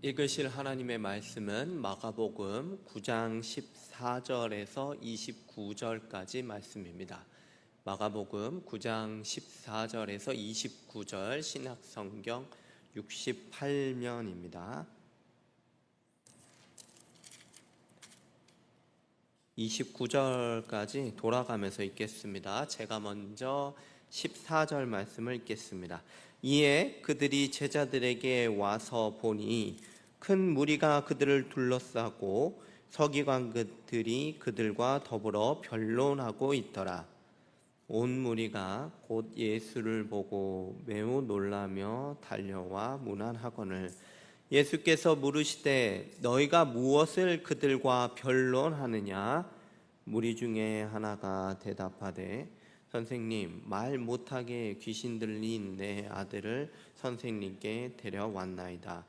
읽으실 하나님의 말씀은 마가복음 9장 14절에서 29절까지 말씀입니다. 마가복음 9장 14절에서 29절 신약성경 68면입니다. 29절까지 돌아가면서 읽겠습니다. 제가 먼저 14절 말씀을 읽겠습니다. 이에 그들이 제자들에게 와서 보니 큰 무리가 그들을 둘러싸고 서기관들이 그들과 더불어 변론하고 있더라. 온 무리가 곧 예수를 보고 매우 놀라며 달려와 문안하거늘 예수께서 물으시되 너희가 무엇을 그들과 변론하느냐? 무리 중에 하나가 대답하되 선생님, 말 못하게 귀신 들린 내 아들을 선생님께 데려왔나이다.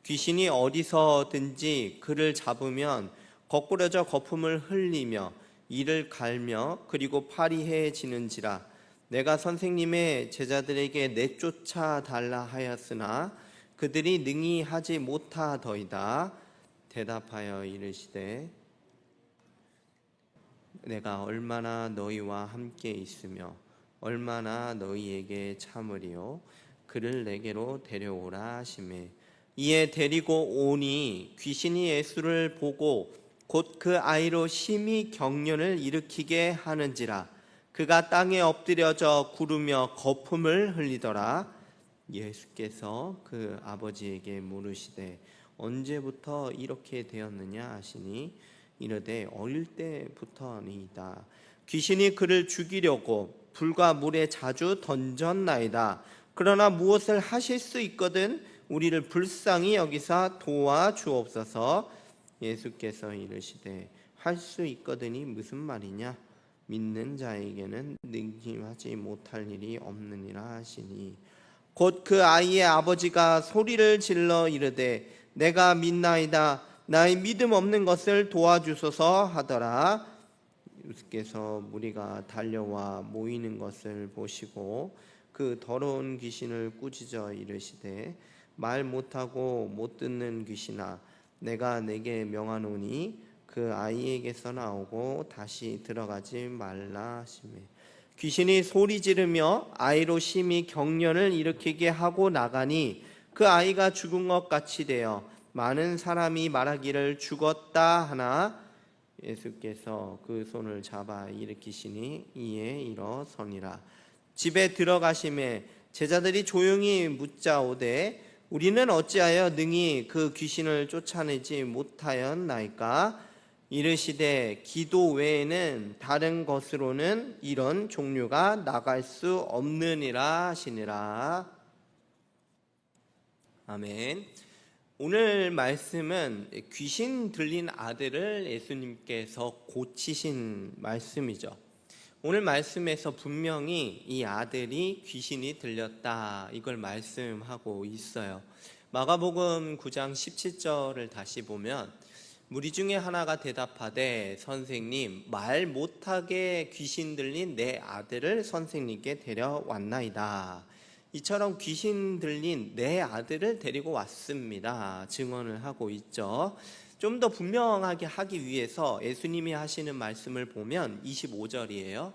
귀신이 어디서든지 그를 잡으면 거꾸러져 거품을 흘리며 이를 갈며 그리고 파리해지는지라. 내가 선생님의 제자들에게 내쫓아 달라 하였으나 그들이 능히 하지 못하더이다. 대답하여 이르시되 내가 얼마나 너희와 함께 있으며 얼마나 너희에게 참으리요. 그를 내게로 데려오라 하시매 이에 데리고 오니 귀신이 예수를 보고 곧 그 아이로 심히 경련을 일으키게 하는지라. 그가 땅에 엎드려져 구르며 거품을 흘리더라. 예수께서 그 아버지에게 물으시되 언제부터 이렇게 되었느냐 하시니 이르되 어릴 때부터니이다. 귀신이 그를 죽이려고 불과 물에 자주 던졌나이다. 그러나 무엇을 하실 수 있거든 우리를 불쌍히 여기사 도와주옵소서. 예수께서 이르시되 할 수 있거든이 무슨 말이냐? 믿는 자에게는 능히 못할 일이 없느니라 하시니 곧 그 아이의 아버지가 소리를 질러 이르되 내가 믿나이다. 나의 믿음 없는 것을 도와주소서 하더라. 예수께서 무리가 달려와 모이는 것을 보시고 그 더러운 귀신을 꾸짖어 이르시되 말 못하고 못 듣는 귀신아, 내가 내게 명하노니 그 아이에게서 나오고 다시 들어가지 말라 하시매 귀신이 소리 지르며 아이로 심히 경련을 일으키게 하고 나가니 그 아이가 죽은 것 같이 되어 많은 사람이 말하기를 죽었다 하나 예수께서 그 손을 잡아 일으키시니 이에 일어서니라. 집에 들어가심에 제자들이 조용히 묻자오되 우리는 어찌하여 능히 그 귀신을 쫓아내지 못하였나이까? 이르시되 기도 외에는 다른 것으로는 이런 종류가 나갈 수 없느니라 하시니라. 아멘. 오늘 말씀은 귀신 들린 아들을 예수님께서 고치신 말씀이죠. 오늘 말씀에서 분명히 이 아들이 귀신이 들렸다 이걸 말씀하고 있어요. 마가복음 9장 17절을 다시 보면 무리 중에 하나가 대답하되 선생님, 말 못하게 귀신 들린 내 아들을 선생님께 데려왔나이다. 이처럼 귀신 들린 내 아들을 데리고 왔습니다. 증언을 하고 있죠. 좀 더 분명하게 하기 위해서 예수님이 하시는 말씀을 보면 25절이에요.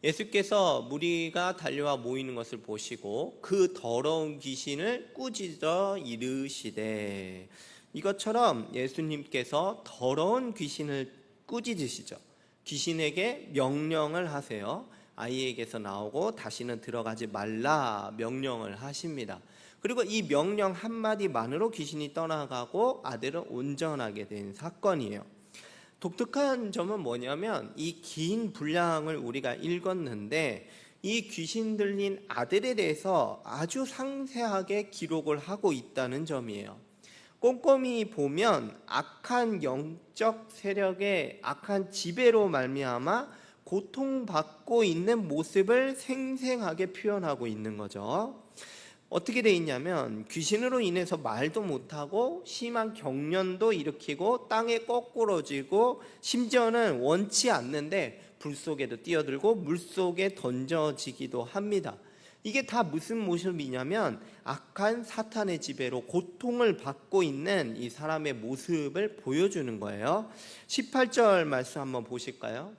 예수께서 무리가 달려와 모이는 것을 보시고 그 더러운 귀신을 꾸짖어 이르시되 이것처럼 예수님께서 더러운 귀신을 꾸짖으시죠. 귀신에게 명령을 하세요. 아이에게서 나오고 다시는 들어가지 말라 명령을 하십니다. 그리고 이 명령 한마디만으로 귀신이 떠나가고 아들은 온전하게 된 사건이에요. 독특한 점은 뭐냐면 이 긴 분량을 우리가 읽었는데 이 귀신 들린 아들에 대해서 아주 상세하게 기록을 하고 있다는 점이에요. 꼼꼼히 보면 악한 영적 세력의 악한 지배로 말미암아 고통받고 있는 모습을 생생하게 표현하고 있는 거죠. 어떻게 돼 있냐면 귀신으로 인해서 말도 못하고 심한 경련도 일으키고 땅에 거꾸러지고 심지어는 원치 않는데 불 속에도 뛰어들고 물 속에 던져지기도 합니다. 이게 다 무슨 모습이냐면 악한 사탄의 지배로 고통을 받고 있는 이 사람의 모습을 보여주는 거예요. 18절 말씀 한번 보실까요?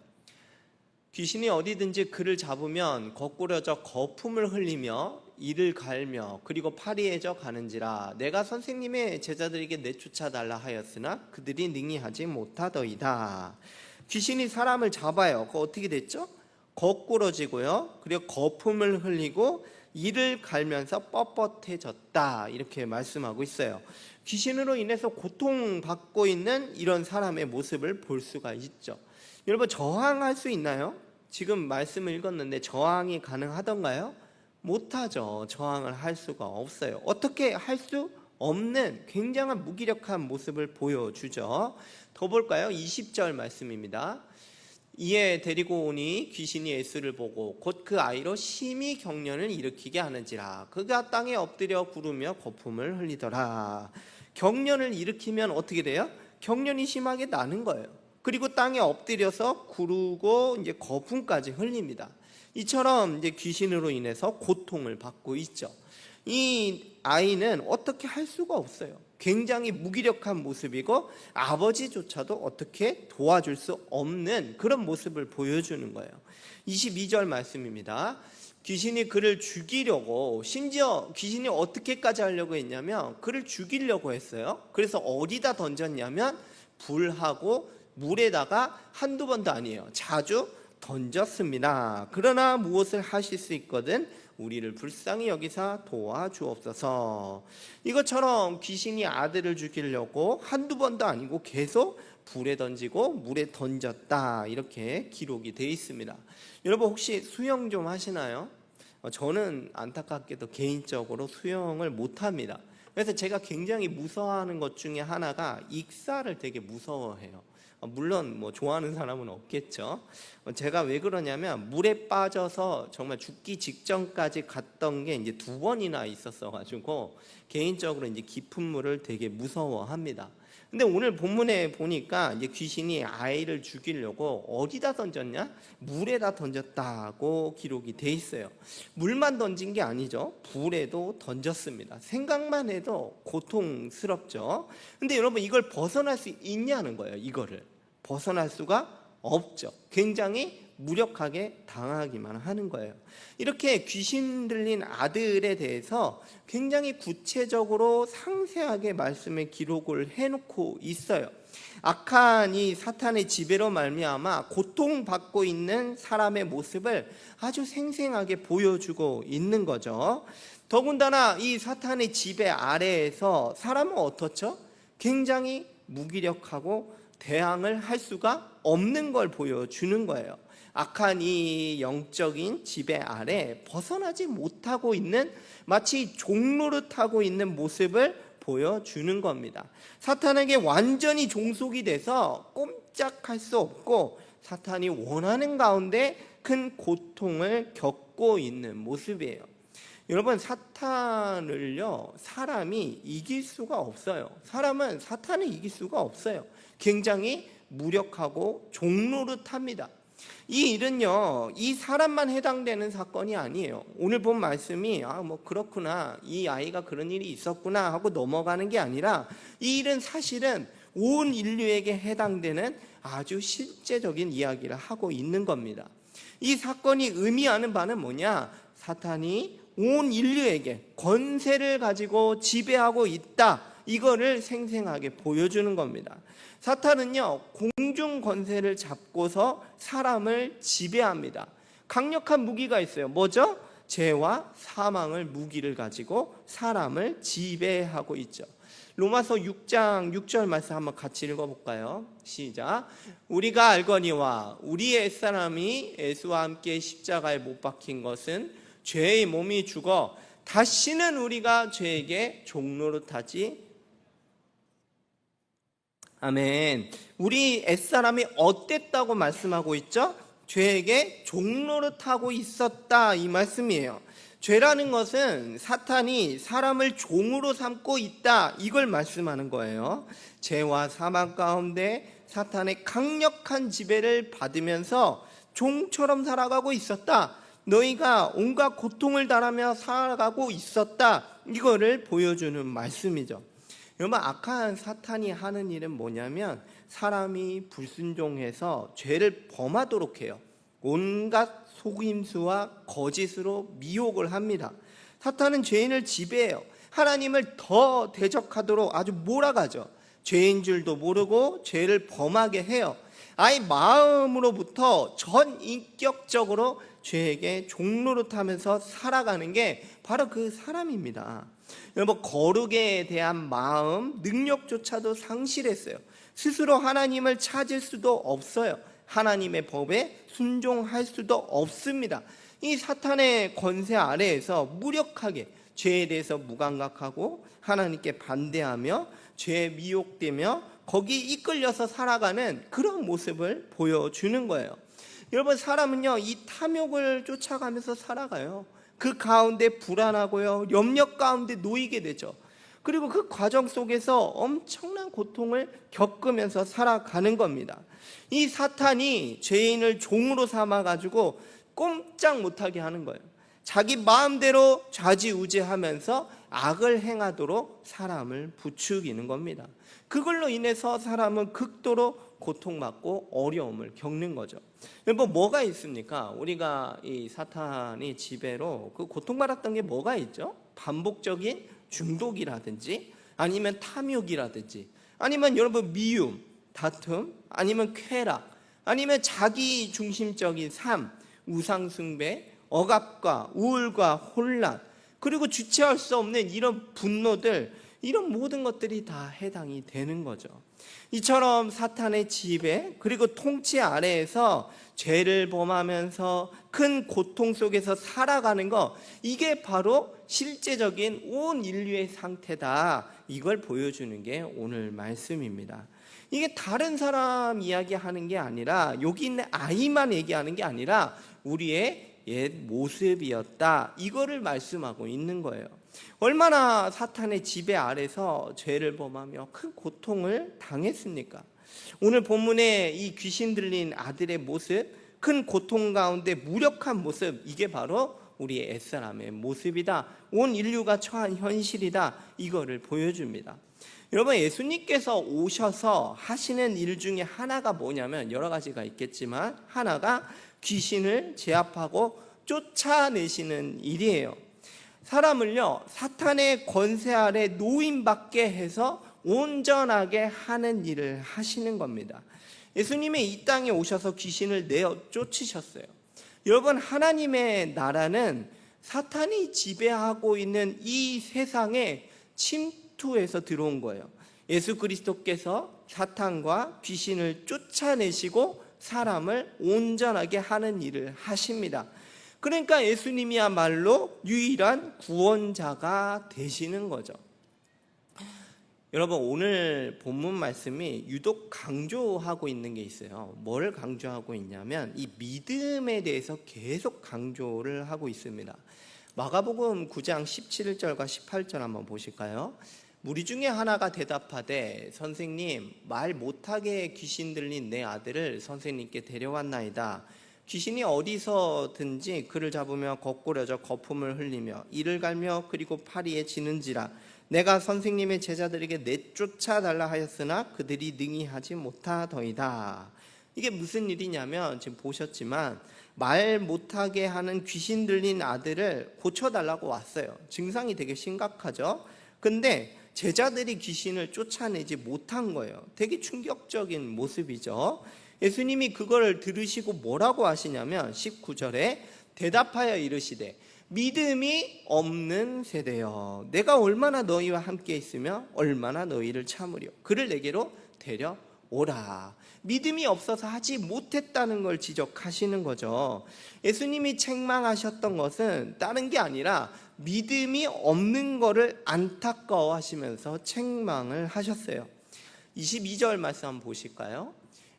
귀신이 어디든지 그를 잡으면 거꾸러져 거품을 흘리며 이를 갈며 그리고 파리해져 가는지라. 내가 선생님의 제자들에게 내쫓아 달라 하였으나 그들이 능히 하지 못하더이다. 귀신이 사람을 잡아요. 그거 어떻게 됐죠? 거꾸러지고요, 그리고 거품을 흘리고 이를 갈면서 뻣뻣해졌다, 이렇게 말씀하고 있어요. 귀신으로 인해서 고통받고 있는 이런 사람의 모습을 볼 수가 있죠. 여러분, 저항할 수 있나요? 지금 말씀을 읽었는데 저항이 가능하던가요? 못하죠. 저항을 할 수가 없어요. 어떻게 할 수 없는 굉장한 무기력한 모습을 보여주죠. 더 볼까요? 20절 말씀입니다. 이에 데리고 오니 귀신이 예수를 보고 곧 그 아이로 심히 경련을 일으키게 하는지라. 그가 땅에 엎드려 구르며 거품을 흘리더라. 경련을 일으키면 어떻게 돼요? 경련이 심하게 나는 거예요. 그리고 땅에 엎드려서 구르고 이제 거품까지 흘립니다. 이처럼 이제 귀신으로 인해서 고통을 받고 있죠. 이 아이는 어떻게 할 수가 없어요. 굉장히 무기력한 모습이고 아버지조차도 어떻게 도와줄 수 없는 그런 모습을 보여주는 거예요. 22절 말씀입니다. 귀신이 그를 죽이려고, 심지어 귀신이 어떻게까지 하려고 했냐면 그를 죽이려고 했어요. 그래서 어디다 던졌냐면 불하고 물에다가 한두 번도 아니에요. 자주 던졌습니다. 그러나 무엇을 하실 수 있거든 우리를 불쌍히 여기사 도와주옵소서. 이것처럼 귀신이 아들을 죽이려고 한두 번도 아니고 계속 불에 던지고 물에 던졌다, 이렇게 기록이 되어 있습니다. 여러분, 혹시 수영 좀 하시나요? 저는 안타깝게도 개인적으로 수영을 못합니다. 그래서 제가 굉장히 무서워하는 것 중에 하나가 익사를 되게 무서워해요. 물론 뭐 좋아하는 사람은 없겠죠. 제가 왜 그러냐면 물에 빠져서 정말 죽기 직전까지 갔던 게 이제 2번이나 있었어 가지고 개인적으로 이제 깊은 물을 되게 무서워합니다. 근데 오늘 본문에 보니까 이제 귀신이 아이를 죽이려고 어디다 던졌냐? 물에다 던졌다고 기록이 돼 있어요. 물만 던진 게 아니죠. 불에도 던졌습니다. 생각만 해도 고통스럽죠. 근데 여러분, 이걸 벗어날 수 있냐는 거예요. 이거를 벗어날 수가 없죠. 굉장히 무력하게 당하기만 하는 거예요. 이렇게 귀신 들린 아들에 대해서 굉장히 구체적으로 상세하게 말씀의 기록을 해놓고 있어요. 악한 이 사탄의 지배로 말미암아 고통받고 있는 사람의 모습을 아주 생생하게 보여주고 있는 거죠. 더군다나 이 사탄의 지배 아래에서 사람은 어떻죠? 굉장히 무기력하고 대항을 할 수가 없는 걸 보여주는 거예요. 악한 이 영적인 지배 아래 벗어나지 못하고 있는, 마치 종노릇하고 있는 모습을 보여주는 겁니다. 사탄에게 완전히 종속이 돼서 꼼짝할 수 없고 사탄이 원하는 가운데 큰 고통을 겪고 있는 모습이에요. 여러분, 사탄을요, 사람이 이길 수가 없어요. 사람은 사탄을 이길 수가 없어요. 굉장히 무력하고 종노릇합니다. 이 일은요, 이 사람만 해당되는 사건이 아니에요. 오늘 본 말씀이 뭐 그렇구나, 이 아이가 그런 일이 있었구나 하고 넘어가는 게 아니라 이 일은 사실은 온 인류에게 해당되는 아주 실제적인 이야기를 하고 있는 겁니다. 이 사건이 의미하는 바는 뭐냐? 사탄이 온 인류에게 권세를 가지고 지배하고 있다, 이거를 생생하게 보여주는 겁니다. 사탄은요, 공중 권세를 잡고서 사람을 지배합니다. 강력한 무기가 있어요. 뭐죠? 죄와 사망을 무기를 가지고 사람을 지배하고 있죠. 로마서 6장 6절 말씀 한번 같이 읽어볼까요? 시작. 우리가 알거니와 우리 옛사람이 예수와 함께 십자가에 못 박힌 것은 죄의 몸이 죽어 다시는 우리가 죄에게 종노릇하지. 아멘. 우리 옛사람이 어땠다고 말씀하고 있죠? 죄에게 종노릇하고 있었다, 이 말씀이에요. 죄라는 것은 사탄이 사람을 종으로 삼고 있다, 이걸 말씀하는 거예요. 죄와 사망 가운데 사탄의 강력한 지배를 받으면서 종처럼 살아가고 있었다. 너희가 온갖 고통을 당하며 살아가고 있었다. 이거를 보여주는 말씀이죠. 여러분, 악한 사탄이 하는 일은 뭐냐면 사람이 불순종해서 죄를 범하도록 해요. 온갖 속임수와 거짓으로 미혹을 합니다. 사탄은 죄인을 지배해요. 하나님을 더 대적하도록 아주 몰아가죠. 죄인 줄도 모르고 죄를 범하게 해요. 아예 마음으로부터 전인격적으로 죄에게 종노릇하면서 살아가는 게 바로 그 사람입니다. 여러분, 거룩에 대한 마음, 능력조차도 상실했어요. 스스로 하나님을 찾을 수도 없어요. 하나님의 법에 순종할 수도 없습니다. 이 사탄의 권세 아래에서 무력하게 죄에 대해서 무감각하고 하나님께 반대하며 죄에 미혹되며 거기 이끌려서 살아가는 그런 모습을 보여주는 거예요. 여러분, 사람은요, 이 탐욕을 쫓아가면서 살아가요. 그 가운데 불안하고요, 염려 가운데 놓이게 되죠. 그리고 그 과정 속에서 엄청난 고통을 겪으면서 살아가는 겁니다. 이 사탄이 죄인을 종으로 삼아가지고 꼼짝 못하게 하는 거예요. 자기 마음대로 좌지우지하면서 악을 행하도록 사람을 부추기는 겁니다. 그걸로 인해서 사람은 극도로 고통받고 어려움을 겪는 거죠. 뭐가 있습니까? 우리가 이 사탄이 지배로 그 고통받았던 게 뭐가 있죠? 반복적인 중독이라든지 아니면 탐욕이라든지 아니면 여러분 미움, 다툼, 아니면 쾌락, 아니면 자기 중심적인 삶, 우상숭배, 억압과 우울과 혼란, 그리고 주체할 수 없는 이런 분노들, 이런 모든 것들이 다 해당이 되는 거죠. 이처럼 사탄의 지배 그리고 통치 아래에서 죄를 범하면서 큰 고통 속에서 살아가는 거, 이게 바로 실제적인 온 인류의 상태다. 이걸 보여주는 게 오늘 말씀입니다. 이게 다른 사람 이야기하는 게 아니라, 여기 있는 아이만 얘기하는 게 아니라 우리의 옛 모습이었다. 이거를 말씀하고 있는 거예요. 얼마나 사탄의 지배 아래서 죄를 범하며 큰 고통을 당했습니까? 오늘 본문에 이 귀신 들린 아들의 모습, 큰 고통 가운데 무력한 모습, 이게 바로 우리의 옛사람의 모습이다. 온 인류가 처한 현실이다. 이거를 보여줍니다. 여러분, 예수님께서 오셔서 하시는 일 중에 하나가 뭐냐면, 여러 가지가 있겠지만 하나가 귀신을 제압하고 쫓아내시는 일이에요. 사람을요, 사탄의 권세 아래 노임받게 해서 온전하게 하는 일을 하시는 겁니다. 예수님이 이 땅에 오셔서 귀신을 내어 쫓으셨어요. 여러분, 하나님의 나라는 사탄이 지배하고 있는 이 세상에 침투해서 들어온 거예요. 예수 그리스도께서 사탄과 귀신을 쫓아내시고 사람을 온전하게 하는 일을 하십니다. 그러니까 예수님이야말로 유일한 구원자가 되시는 거죠. 여러분, 오늘 본문 말씀이 유독 강조하고 있는 게 있어요. 뭘 강조하고 있냐면 이 믿음에 대해서 계속 강조를 하고 있습니다. 마가복음 9장 17절과 18절 한번 보실까요? 무리 중에 하나가 대답하되, 선생님, 말 못하게 귀신 들린 내 아들을 선생님께 데려왔나이다. 귀신이 어디서든지 그를 잡으며 거꾸러져 거품을 흘리며 이를 갈며 그리고 파리에 지는지라. 내가 선생님의 제자들에게 내쫓아 달라 하였으나 그들이 능히 하지 못하더이다. 이게 무슨 일이냐면, 지금 보셨지만 말 못하게 하는 귀신 들린 아들을 고쳐달라고 왔어요. 증상이 되게 심각하죠. 근데 제자들이 귀신을 쫓아내지 못한 거예요. 되게 충격적인 모습이죠. 예수님이 그걸 들으시고 뭐라고 하시냐면 19절에 대답하여 이르시되, 믿음이 없는 세대여, 내가 얼마나 너희와 함께 있으며 얼마나 너희를 참으려. 그를 내게로 데려오라. 믿음이 없어서 하지 못했다는 걸 지적하시는 거죠. 예수님이 책망하셨던 것은 다른 게 아니라 믿음이 없는 거를 안타까워하시면서 책망을 하셨어요. 22절 말씀 한번 보실까요?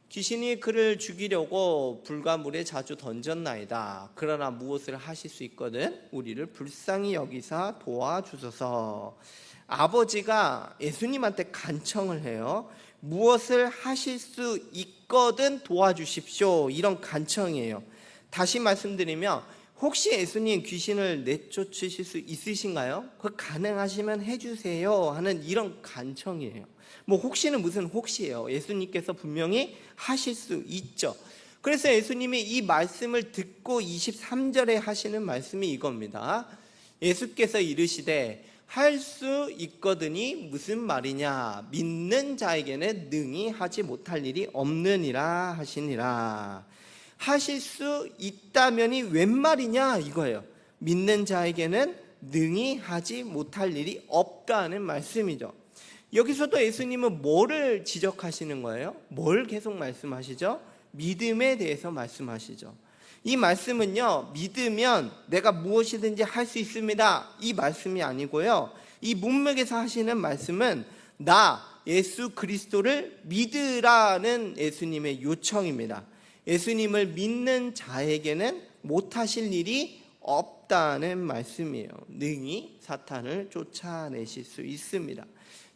귀신이 그를 죽이려고 불과 물에 자주 던졌나이다. 그러나 무엇을 하실 수 있거든 우리를 불쌍히 여기사 도와주소서. 아버지가 예수님한테 간청을 해요. 무엇을 하실 수 있거든 도와주십시오. 이런 간청이에요. 다시 말씀드리면 혹시 예수님 귀신을 내쫓으실 수 있으신가요? 그 가능하시면 해주세요 하는 이런 간청이에요. 뭐 혹시는 무슨 혹시예요. 예수님께서 분명히 하실 수 있죠. 그래서 예수님이 이 말씀을 듣고 23절에 하시는 말씀이 이겁니다. 예수께서 이르시되 할 수 있거든이 무슨 말이냐, 믿는 자에게는 능히 하지 못할 일이 없느니라 하시니라. 하실 수 있다면이 웬 말이냐 이거예요. 믿는 자에게는 능히 하지 못할 일이 없다는 말씀이죠. 여기서도 예수님은 뭐를 지적하시는 거예요? 뭘 계속 말씀하시죠? 믿음에 대해서 말씀하시죠. 이 말씀은요, 믿으면 내가 무엇이든지 할 수 있습니다, 이 말씀이 아니고요, 이 문맥에서 하시는 말씀은 나 예수 그리스도를 믿으라는 예수님의 요청입니다. 예수님을 믿는 자에게는 못하실 일이 없다는 말씀이에요. 능히 사탄을 쫓아내실 수 있습니다.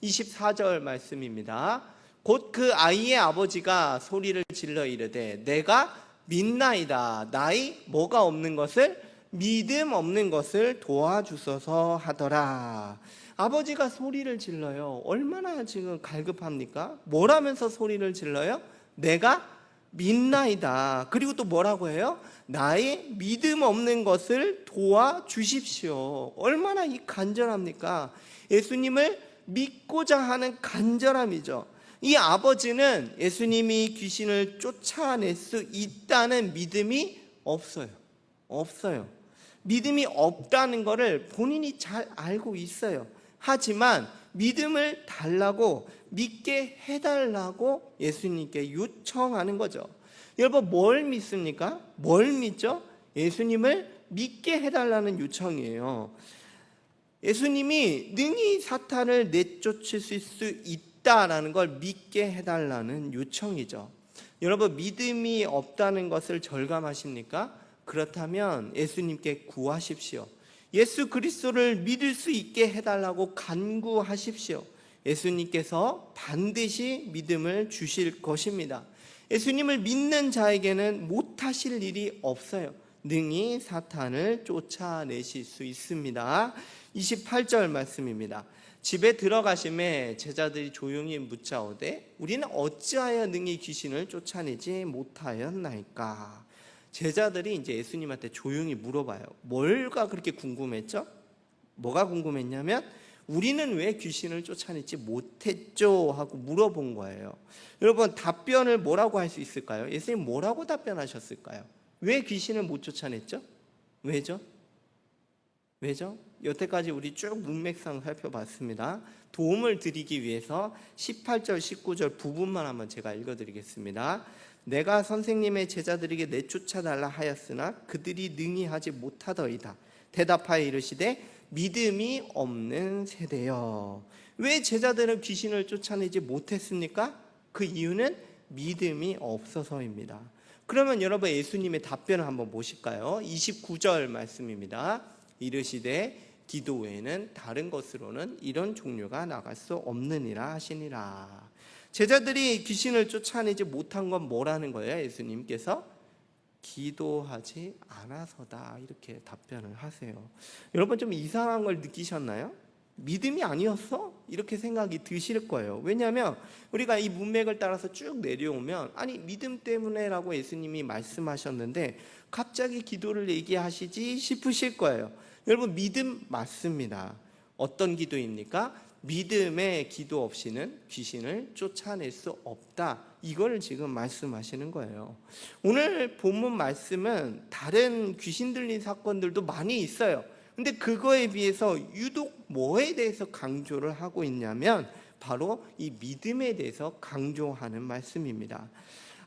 24절 말씀입니다. 곧 그 아이의 아버지가 소리를 질러 이르되 내가 믿나이다. 나의 뭐가 없는 것을, 믿음 없는 것을 도와주소서 하더라. 아버지가 소리를 질러요. 얼마나 지금 갈급합니까? 뭐라면서 소리를 질러요? 내가 믿나이다. 그리고 또 뭐라고 해요? 나의 믿음 없는 것을 도와주십시오. 얼마나 이 간절합니까? 예수님을 믿고자 하는 간절함이죠. 이 아버지는 예수님이 귀신을 쫓아낼 수 있다는 믿음이 없어요. 믿음이 없다는 것을 본인이 잘 알고 있어요. 하지만 믿음을 달라고, 믿게 해달라고 예수님께 요청하는 거죠. 여러분, 뭘 믿습니까? 뭘 믿죠? 예수님을 믿게 해달라는 요청이에요. 예수님이 능히 사탄을 내쫓을 수 있다라는 걸 믿게 해달라는 요청이죠. 여러분, 믿음이 없다는 것을 절감하십니까? 그렇다면 예수님께 구하십시오. 예수 그리스도를 믿을 수 있게 해달라고 간구하십시오. 예수님께서 반드시 믿음을 주실 것입니다. 예수님을 믿는 자에게는 못하실 일이 없어요. 능히 사탄을 쫓아내실 수 있습니다. 28절 말씀입니다. 집에 들어가심에 제자들이 조용히 묻자오되 우리는 어찌하여 능히 귀신을 쫓아내지 못하였나이까. 제자들이 이제 예수님한테 조용히 물어봐요. 뭘가 그렇게 궁금했죠? 뭐가 궁금했냐면 우리는 왜 귀신을 쫓아내지 못했죠? 하고 물어본 거예요. 여러분, 답변을 뭐라고 할 수 있을까요? 예수님 뭐라고 답변하셨을까요? 왜 귀신을 못 쫓아냈죠? 왜죠? 여태까지 우리 쭉 문맥상 살펴봤습니다. 도움을 드리기 위해서 18절, 19절 부분만 한번 제가 읽어드리겠습니다. 내가 선생님의 제자들에게 내쫓아달라 하였으나 그들이 능히 하지 못하더이다. 대답하여 이르시되 믿음이 없는 세대여. 왜 제자들은 귀신을 쫓아내지 못했습니까? 그 이유는 믿음이 없어서입니다. 그러면 여러분, 예수님의 답변을 한번 보실까요? 29절 말씀입니다. 이르시되 기도 외에는 다른 것으로는 이런 종류가 나갈 수 없느니라 하시니라. 제자들이 귀신을 쫓아내지 못한 건 뭐라는 거예요? 예수님께서 기도하지 않아서다, 이렇게 답변을 하세요. 여러분, 좀 이상한 걸 느끼셨나요? 믿음이 아니었어? 이렇게 생각이 드실 거예요. 왜냐하면 우리가 이 문맥을 따라서 쭉 내려오면 아니 믿음 때문에라고 예수님이 말씀하셨는데 갑자기 기도를 얘기하시지 싶으실 거예요. 여러분, 믿음 맞습니다. 어떤 기도입니까? 믿음의 기도 없이는 귀신을 쫓아낼 수 없다, 이걸 지금 말씀하시는 거예요. 오늘 본문 말씀은 다른 귀신 들린 사건들도 많이 있어요. 근데 그거에 비해서 유독 뭐에 대해서 강조를 하고 있냐면 바로 이 믿음에 대해서 강조하는 말씀입니다.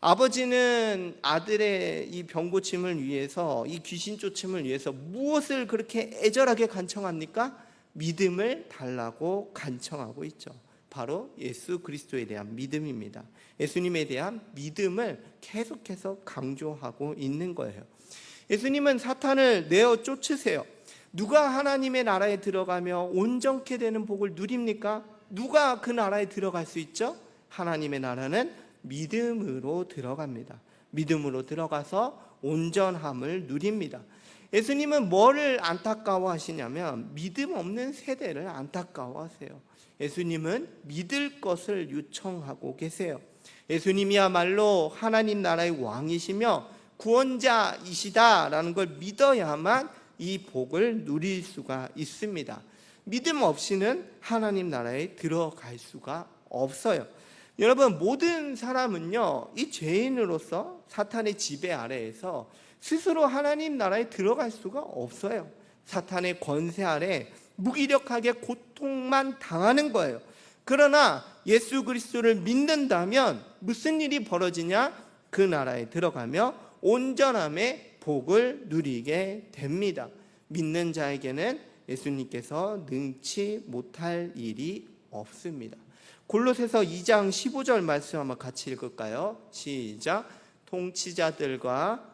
아버지는 아들의 이 병고침을 위해서, 이 귀신 쫓음을 위해서 무엇을 그렇게 애절하게 간청합니까? 믿음을 달라고 간청하고 있죠. 바로 예수 그리스도에 대한 믿음입니다. 예수님에 대한 믿음을 계속해서 강조하고 있는 거예요. 예수님은 사탄을 내어 쫓으세요. 누가 하나님의 나라에 들어가며 온전케 되는 복을 누립니까? 누가 그 나라에 들어갈 수 있죠? 하나님의 나라는 믿음으로 들어갑니다. 믿음으로 들어가서 온전함을 누립니다. 예수님은 뭐를 안타까워하시냐면 믿음 없는 세대를 안타까워하세요. 예수님은 믿을 것을 요청하고 계세요. 예수님이야말로 하나님 나라의 왕이시며 구원자이시다라는 걸 믿어야만 이 복을 누릴 수가 있습니다. 믿음 없이는 하나님 나라에 들어갈 수가 없어요. 여러분, 모든 사람은요, 이 죄인으로서 사탄의 지배 아래에서 스스로 하나님 나라에 들어갈 수가 없어요. 사탄의 권세 아래 무기력하게 고통만 당하는 거예요. 그러나 예수 그리스도를 믿는다면 무슨 일이 벌어지냐? 그 나라에 들어가며 온전함의 복을 누리게 됩니다. 믿는 자에게는 예수님께서 능치 못할 일이 없습니다. 골로새서 2장 15절 말씀 한번 같이 읽을까요? 시작. 통치자들과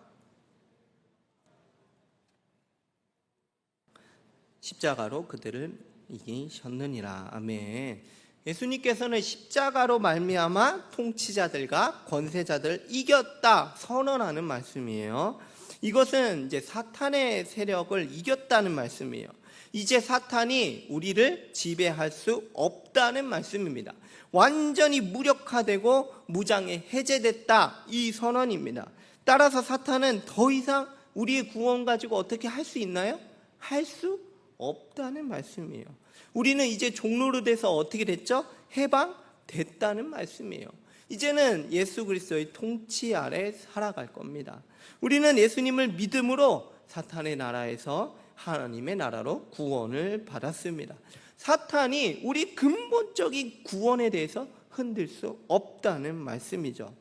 십자가로 그들을 이기셨느니라. 아멘. 예수님께서는 십자가로 말미암아 통치자들과 권세자들을 이겼다 선언하는 말씀이에요. 이것은 이제 사탄의 세력을 이겼다는 말씀이에요. 이제 사탄이 우리를 지배할 수 없다는 말씀입니다. 완전히 무력화되고 무장에 해제됐다, 이 선언입니다. 따라서 사탄은 더 이상 우리의 구원 가지고 어떻게 할 수 있나요? 할 수 없다는 말씀이에요. 우리는 이제 종로로 돼서 어떻게 됐죠? 해방됐다는 말씀이에요. 이제는 예수 그리스도의 통치 아래 살아갈 겁니다. 우리는 예수님을 믿음으로 사탄의 나라에서 하나님의 나라로 구원을 받았습니다. 사탄이 우리 근본적인 구원에 대해서 흔들 수 없다는 말씀이죠.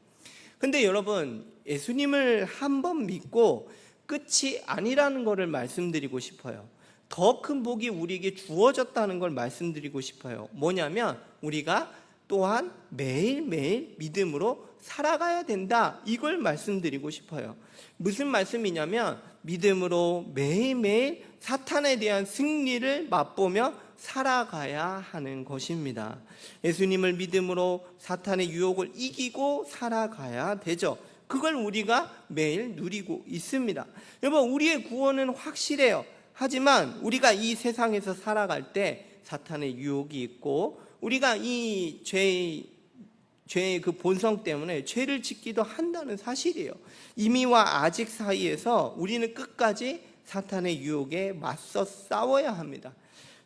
근데 여러분, 예수님을 한번 믿고 끝이 아니라는 것을 말씀드리고 싶어요. 더 큰 복이 우리에게 주어졌다는 걸 말씀드리고 싶어요. 뭐냐면 우리가 또한 매일매일 믿음으로 살아가야 된다, 이걸 말씀드리고 싶어요. 무슨 말씀이냐면 믿음으로 매일매일 사탄에 대한 승리를 맛보며 살아가야 하는 것입니다. 예수님을 믿음으로 사탄의 유혹을 이기고 살아가야 되죠. 그걸 우리가 매일 누리고 있습니다. 여러분, 우리의 구원은 확실해요. 하지만 우리가 이 세상에서 살아갈 때 사탄의 유혹이 있고 우리가 이 죄의 그 본성 때문에 죄를 짓기도 한다는 사실이에요. 이미와 아직 사이에서 우리는 끝까지 사탄의 유혹에 맞서 싸워야 합니다.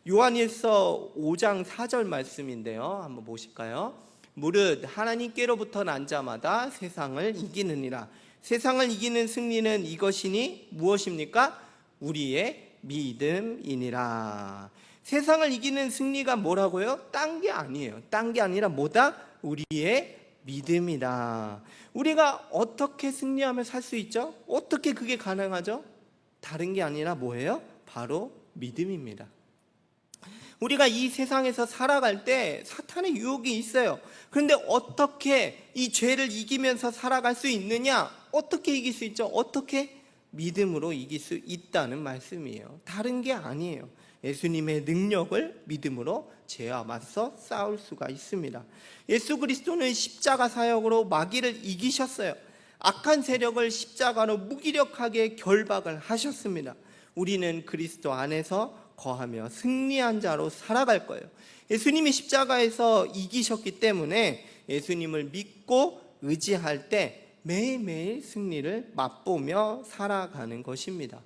요한일서 5장 4절 말씀인데요, 한번 보실까요? 무릇 하나님께로부터 난 자마다 세상을 이기느니라. 세상을 이기는 승리는 이것이니 무엇입니까? 우리의 믿음이니라. 세상을 이기는 승리가 뭐라고요? 딴 게 아니에요. 딴 게 아니라 뭐다? 우리의 믿음이다. 우리가 어떻게 승리하며 살 수 있죠? 어떻게 그게 가능하죠? 다른 게 아니라 뭐예요? 바로 믿음입니다. 우리가 이 세상에서 살아갈 때 사탄의 유혹이 있어요. 그런데 어떻게 이 죄를 이기면서 살아갈 수 있느냐? 어떻게 이길 수 있죠? 어떻게? 믿음으로 이길 수 있다는 말씀이에요. 다른 게 아니에요. 예수님의 능력을 믿음으로 죄와 맞서 싸울 수가 있습니다. 예수 그리스도는 십자가 사역으로 마귀를 이기셨어요. 악한 세력을 십자가로 무기력하게 결박을 하셨습니다. 우리는 그리스도 안에서 거하며 승리한 자로 살아갈 거예요. 예수님이 십자가에서 이기셨기 때문에 예수님을 믿고 의지할 때 매일매일 승리를 맛보며 살아가는 것입니다.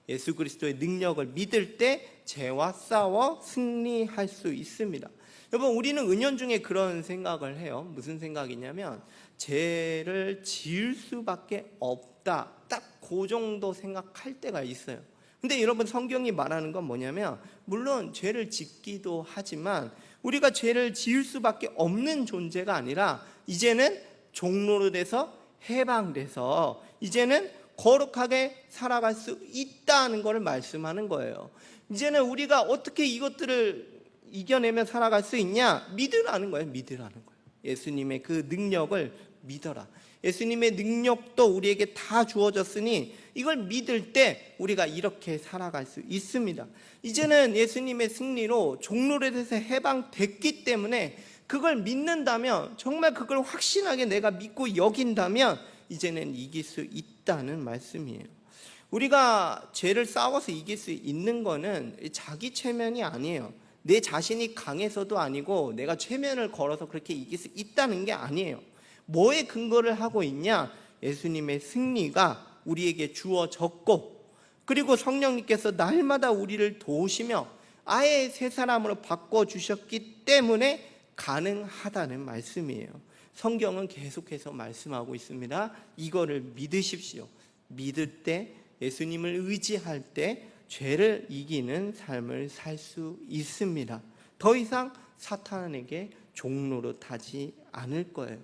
예수 그리스도의 능력을 믿을 때 죄와 싸워 승리할 수 있습니다. 여러분, 우리는 은연중에 그런 생각을 해요. 무슨 생각이냐면 죄를 지을 수밖에 없다, 딱 그 정도 생각할 때가 있어요. 근데 여러분, 성경이 말하는 건 뭐냐면 물론 죄를 짓기도 하지만 우리가 죄를 지을 수밖에 없는 존재가 아니라 이제는 종로로 돼서 해방돼서 이제는 거룩하게 살아갈 수 있다는 것을 말씀하는 거예요. 이제는 우리가 어떻게 이것들을 이겨내며 살아갈 수 있냐? 믿으라는 거예요. 믿으라는 거예요. 예수님의 그 능력을 믿어라. 예수님의 능력도 우리에게 다 주어졌으니 이걸 믿을 때 우리가 이렇게 살아갈 수 있습니다. 이제는 예수님의 승리로 종로에서 해방됐기 때문에 그걸 믿는다면, 정말 그걸 확신하게 내가 믿고 여긴다면 이제는 이길 수 있다는 말씀이에요. 우리가 죄를 싸워서 이길 수 있는 거는 자기 최면이 아니에요. 내 자신이 강해서도 아니고 내가 최면을 걸어서 그렇게 이길 수 있다는 게 아니에요. 뭐에 근거를 하고 있냐? 예수님의 승리가 우리에게 주어졌고, 그리고 성령님께서 날마다 우리를 도우시며 아예 새 사람으로 바꿔주셨기 때문에 가능하다는 말씀이에요. 성경은 계속해서 말씀하고 있습니다. 이거를 믿으십시오. 믿을 때, 예수님을 의지할 때 죄를 이기는 삶을 살 수 있습니다. 더 이상 사탄에게 종로로 타지 않을 거예요.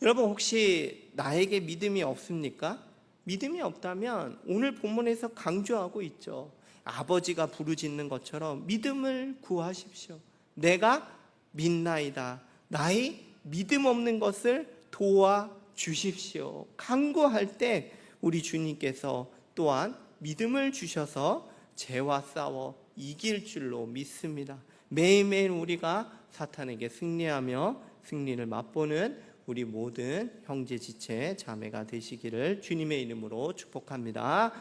여러분, 혹시 나에게 믿음이 없습니까? 믿음이 없다면 오늘 본문에서 강조하고 있죠. 아버지가 부르짖는 것처럼 믿음을 구하십시오. 내가 믿나이다. 나의 믿음 없는 것을 도와주십시오. 간구할 때 우리 주님께서 또한 믿음을 주셔서 죄와 싸워 이길 줄로 믿습니다. 매일매일 우리가 사탄에게 승리하며 승리를 맛보는 우리 모든 형제 지체 자매가 되시기를 주님의 이름으로 축복합니다.